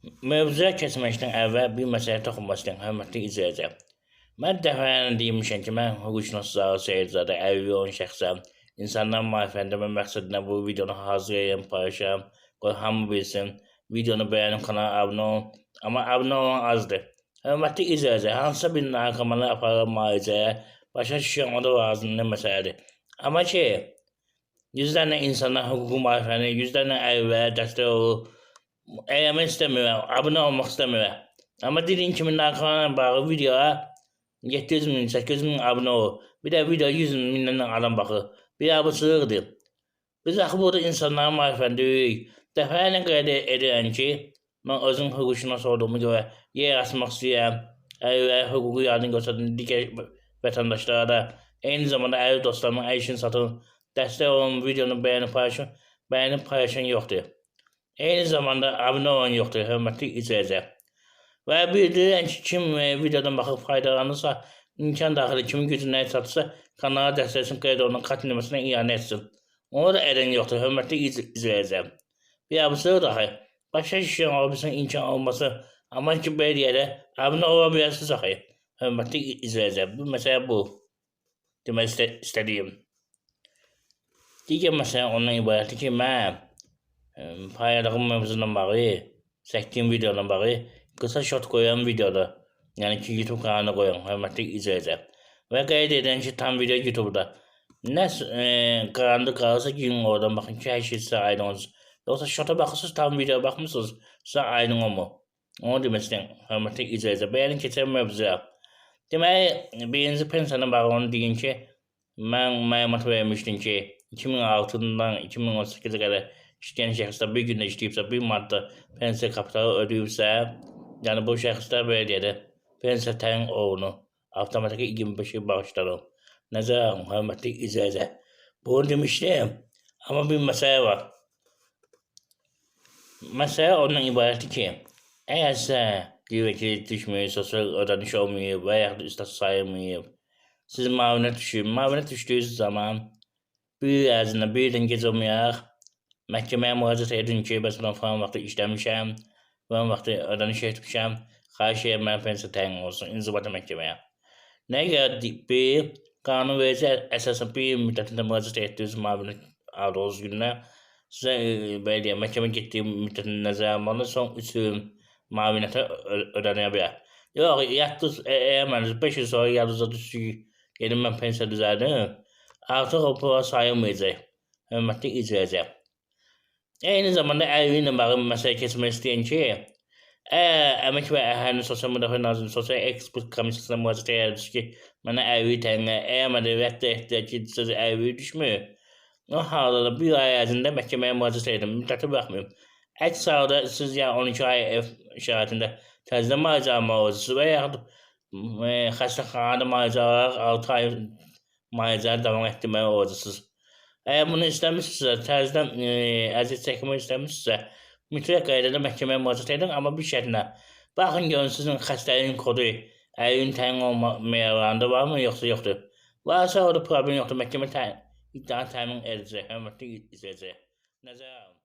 Mövzuya keçməkdən əvvəl bir məsələyə toxunmaq istəyirəm, hörmətli izləyicilər. Mən dəfələrlə demişəm ki, mən hüquqşünas Zaur Seyidzadə, əlilliyi olan şəxsəm. İnsanların maarifləndirmə məqsədinə bu videonu hazırlayıram, paylaşıram. Qoy hamı bilsin. Videonu bəyənib kanala abunə olun. Amma abunə olan azdır. Hörmətli izləyicilər, hansısa bir narkomanı aparır müalicəyə, başa düşürəm, o da lazımlı məsələdir. Amma ki, yüzlərlə insanlar hüququ maariflənir, yüzlərlə əlillərə dəstək olur. Eləmək istəmirəm, abunə olmaq istəmirəm. Amma dediyim kimi narkomanla bağlı videoya 700 min, 800 min abunə olur. Bir də video 100 mindən adam baxır. Bir abıçılıqdır. Biz axı burada insanları maarifləndiririk. Dəfələrlə qeyd edirəm ki, mən özüm hüquqşünas olduğumu görə yer açmaq istəyirəm. Əlillərə hüquqi yardım göstərdim, digər vətəndaşlara da. Eyni zamanda əlil dostlarıma əl işini satın, dəstək olun, videonu bəyənib paylaşın. Bəyənib paylaşan yoxdur. Eyni zamanda abunə olan yoxdur, hörmətli izləyicilər. Və bildirirəm ki, kim videodan baxıb faydalanırsa, imkan daxili kimin gücü nəyə çatırsa, kanala dəstəkləsin, qeyd olunan kat nömrəsinə iyanə etsin. Onu da edən yoxdur, hörmətli izləyicilər. Bir abısı daxil, başa düşürəm, abisinin imkan olması, amma ki, belə deyələ, abunə ola bilərsiniz daxil, hörmətli izləyicilər. Bu məsələ bu. Demək istədiyim. Digər məsələ ondan ibarətdir ki, mən paylaşdığım mövzuyla bağlı, çəkdiyim videodan bağlı qısa shot qoyan videoda, yəni ki, YouTube kanalına qoyan, hörmətli izləyicilər. Və qeyd edən ki, tam video YouTube'da. Nə qaranlıq qalırsa girin oradan baxın ki, hər şey sizə aydın olsun. Yoxsa shota baxırsınız, tam videoya baxmırsınız, sizə aydın olmur. Onu demək istəyirəm, hörmətli izləyicilər. Bəyənin keçən mövzuya. Deməli, birinci pensiyadan bağlı onu deyim ki, mən məlumat vermişdim ki, 2006-dan 2018-ə qədər işləyən şəxslər bir gündə işləyibsə, bir maddə pensiya kapitalı ödəyibsə, yəni bu şəxslər belə deyək, pensiya təyin olunur, avtomatik 25 il bağışlanır. Nəzərə alın, hörmətli izləyicilər. Bunu demişdim, amma bir məsələ var. Məsələ ondan ibarətdir ki, əgər sizə deyir ki, düşməyib, sosial ödəniş olmayıb və yaxud da istat sayılmayıb, siz müavinət düşür. Müavinət düşdüyünüz zaman bir il ərzində bir ildən gec olmayaraq məhkəməyə müraciət edin ki, bəs mən falan vaxtı işləmişəm, falan vaxtı ödəniş etmişəm, xahiş edirəm mənə pensiya təyin olsun, inzibati məhkəməyə. Nəyə görə bir qanunverici əsasən bir il müddətində müraciət etdiyiniz müavinət aldığınız gündən sizə belə deyək, məhkəmə getdiyi müddətini nəzərə almalı, son 3 il müavinətə ödənəyə bilər. Yox, yatdınız, əgər mən 5 il sonra yadınıza düşdü ki, gedim mən pensiya düzəldim, artıq o pula sayılmayacaq, hörmətli izləyicilər. Eyni zamanda əlilliklə bağlı məsələ keçmək istəyən ki, əgər Əmək və Əhalinin Sosial Müdafiə Nazirliyi Sosial Ekspert Komissiyasına müraciət edirsiniz ki, mənə əlillik təyinlə, əgər mənə rədd etdilər ki, sizə əlillik düşmür, o halda da bir ay ərzində məhkəməyə müraciət edin, müddəti baxmayın. Əks halda siz ya 12 ay ev şəraitində təzədən müalicə almalı olursunuz və yaxud xəstəxanada müalicə alaraq 6 ay müalicəni davam etdirməli olursunuz. Əgər bunu istəmirsinizsə, təzədən əziyyət çəkmək istəmirsinizsə, mütləq qaydada məhkəməyə müraciət edin, amma bir şərtlə. Baxın görün sizin xəstəliyin kodu, əlilliyin təyin olma meyarlarında varmı, yoxsa yoxdur. Varsa orada problem yoxdur, məhkəmə iddianı təmin edəcək, hörmətli izləyəcək. Nəzərə alın.